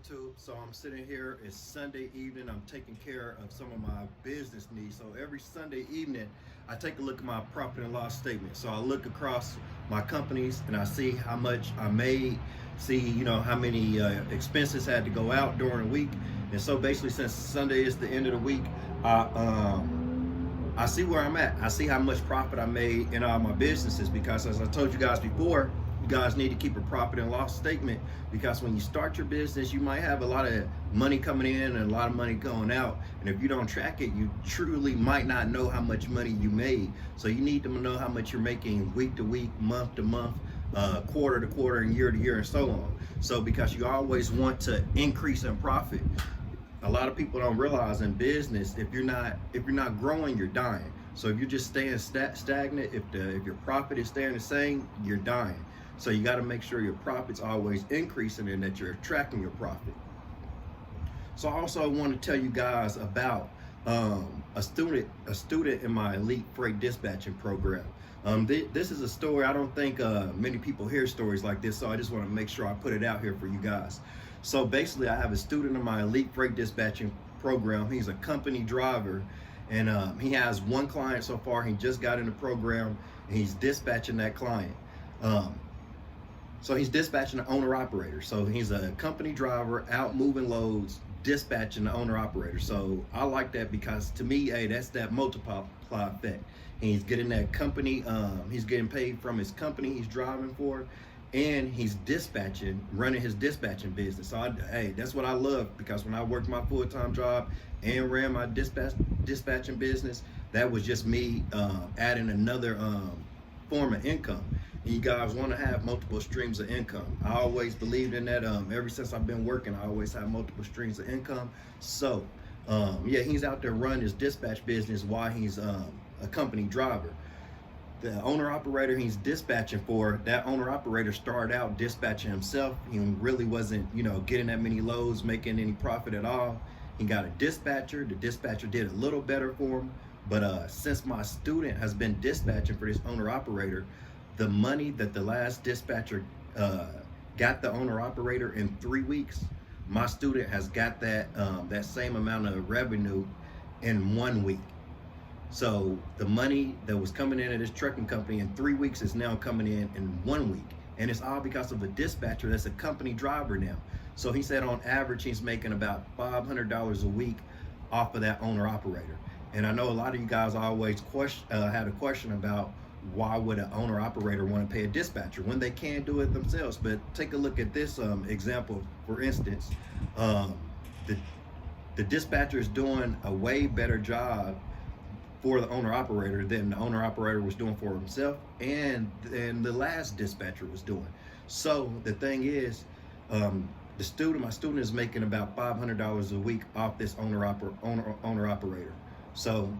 YouTube. So I'm sitting here, it's Sunday evening, I'm taking care of some of my business needs. So every Sunday evening, I take a look at my profit and loss statement. So I look across my companies and I see how much I made, see, how many expenses had to go out during the week. And so basically, since Sunday is the end of the week, I see where I'm at. I see how much profit I made in all my businesses, because as I told you guys before, you guys need to keep a profit and loss statement, because when you start your business, you might have a lot of money coming in and a lot of money going out. And if you don't track it, you truly might not know how much money you made. So you need to know how much you're making week to week, month to month, quarter to quarter, and year to year, and so on. So because you always want to increase in profit. A lot of people don't realize in business, if you're not growing, you're dying. So if you're just staying stagnant, if your profit is staying the same, you're dying. So you got to make sure your profit's always increasing and that you're tracking your profit. So I also want to tell you guys about a student in my elite freight dispatching program. This is a story. I don't think many people hear stories like this, so I just want to make sure I put it out here for you guys. So basically, I have a student in my elite freight dispatching program. He's a company driver, and he has one client so far. He just got in the program, and he's dispatching that client. So he's dispatching the owner operator. So he's a company driver out moving loads, dispatching the owner operator. So I like that, because to me, hey, that's that multiplier effect. He's getting that company, he's getting paid from his company he's driving for, and he's dispatching, running his dispatching business. So hey, that's what I love, because when I worked my full-time job and ran my dispatching business, that was just me adding another form of income. And you guys want to have multiple streams of income. I always believed in that. Ever since I've been working, I always have multiple streams of income. So yeah, he's out there running his dispatch business while he's a company driver. The owner operator he's dispatching for, that owner operator started out dispatching himself. He really wasn't, getting that many loads, making any profit at all. He got a dispatcher. The dispatcher did a little better for him. But since my student has been dispatching for this owner operator, the money that the last dispatcher got the owner operator in 3 weeks, my student has got that that same amount of revenue in 1 week. So the money that was coming in at his trucking company in 3 weeks is now coming in 1 week. And it's all because of a dispatcher that's a company driver now. So he said on average, he's making about $500 a week off of that owner operator. And I know a lot of you guys always had a question about, why would an owner operator want to pay a dispatcher when they can do it themselves? But take a look at this example. For instance, the dispatcher is doing a way better job for the owner operator than the owner operator was doing for himself, and the last dispatcher was doing. So the thing is, my student is making about $500 a week off this owner operator. So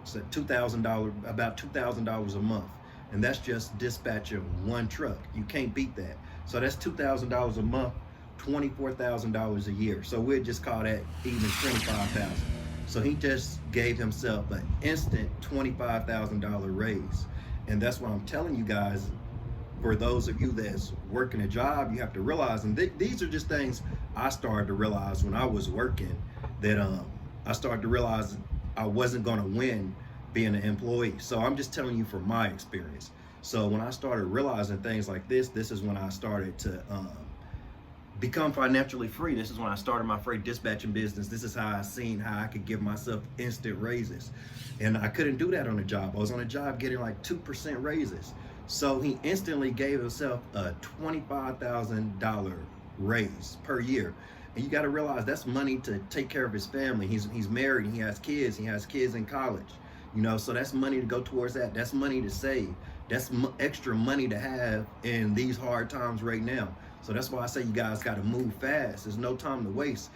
so $2,000, about $2,000 a month, and that's just dispatching one truck. You can't beat that. So that's $2,000 a month, $24,000 a year. So we'll just call that even $25,000. So he just gave himself an instant $25,000 raise, and that's what I'm telling you guys. For those of you that's working a job, you have to realize, and these are just things I started to realize when I was working, that I started to realize I wasn't going to win being an employee. So I'm just telling you from my experience. So when I started realizing things like this is when I started to become financially free. This is when I started my freight dispatching business. This is how I seen how I could give myself instant raises. And I couldn't do that on a job. I was on a job getting like 2% raises. So he instantly gave himself a $25,000 raise per year. And you got to realize that's money to take care of his family. He's married, he has kids in college, so that's money to go towards that. That's money to save. That's extra money to have in these hard times right now. So that's why I say you guys got to move fast. There's no time to waste.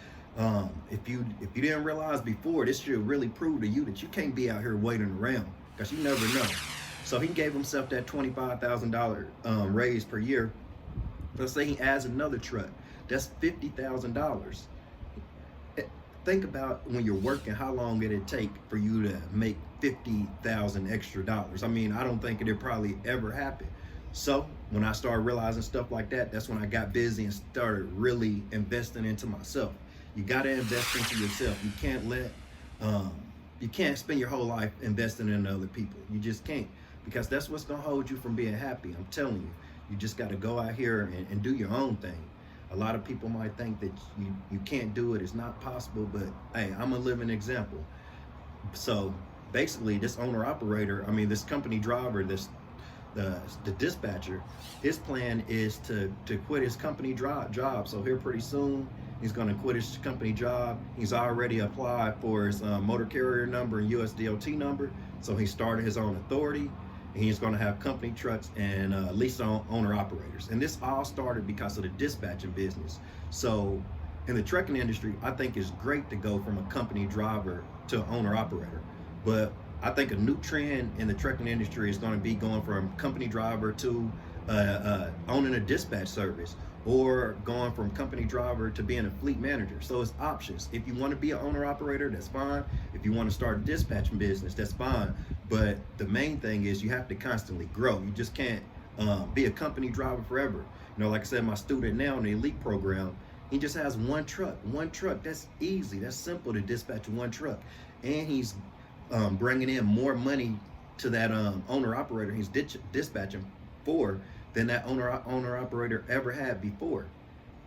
If you didn't realize before, this should really prove to you that you can't be out here waiting around, because you never know. So he gave himself that $25,000 raise per year. Let's say he adds another truck. That's $50,000. Think about when you're working, how long did it take for you to make $50,000 extra dollars? I mean, I don't think it'll probably ever happen. So when I started realizing stuff like that, that's when I got busy and started really investing into myself. You got to invest into yourself. Um, you can't spend your whole life investing in other people. You just can't, because that's what's gonna hold you from being happy. I'm telling you, you just got to go out here and do your own thing. A lot of people might think that you can't do it, it's not possible, but hey, I'm a living example. So basically, this owner operator, I mean, this company driver, the dispatcher, his plan is to quit his company job. So here pretty soon, he's going to quit his company job. He's already applied for his motor carrier number and USDOT number. So he started his own authority. And he's going to have company trucks and lease owner operators. And this all started because of the dispatching business. So in the trucking industry, I think it's great to go from a company driver to owner operator. But I think a new trend in the trucking industry is going to be going from company driver to owning a dispatch service, or going from company driver to being a fleet manager. So it's options. If you want to be an owner operator, that's fine. If you want to start a dispatching business, that's fine. But the main thing is you have to constantly grow. You just can't be a company driver forever. You know, like I said, my student now in the elite program, he just has one truck. One truck. That's easy. That's simple to dispatch one truck, and he's bringing in more money to that owner operator he's dispatching for than that owner operator ever had before.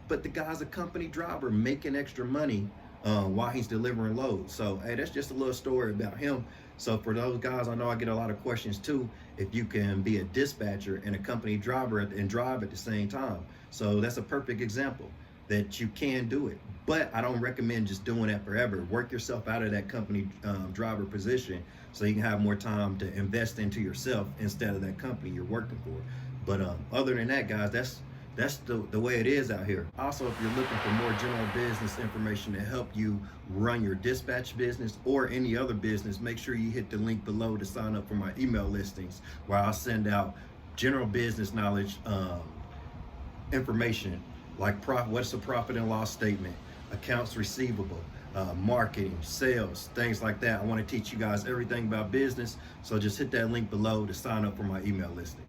But the guy's a company driver making extra money while he's delivering loads. So hey, that's just a little story about him. So for those guys, I know I get a lot of questions too, if you can be a dispatcher and a company driver and drive at the same time. So that's a perfect example that you can do it. But I don't recommend just doing that forever. Work yourself out of that company driver position so you can have more time to invest into yourself instead of that company you're working for. But other than that, guys, that's the way it is out here. Also, if you're looking for more general business information to help you run your dispatch business or any other business, make sure you hit the link below to sign up for my email listings, where I'll send out general business knowledge information like what's a profit and loss statement, accounts receivable, marketing, sales, things like that. I want to teach you guys everything about business. So just hit that link below to sign up for my email listing.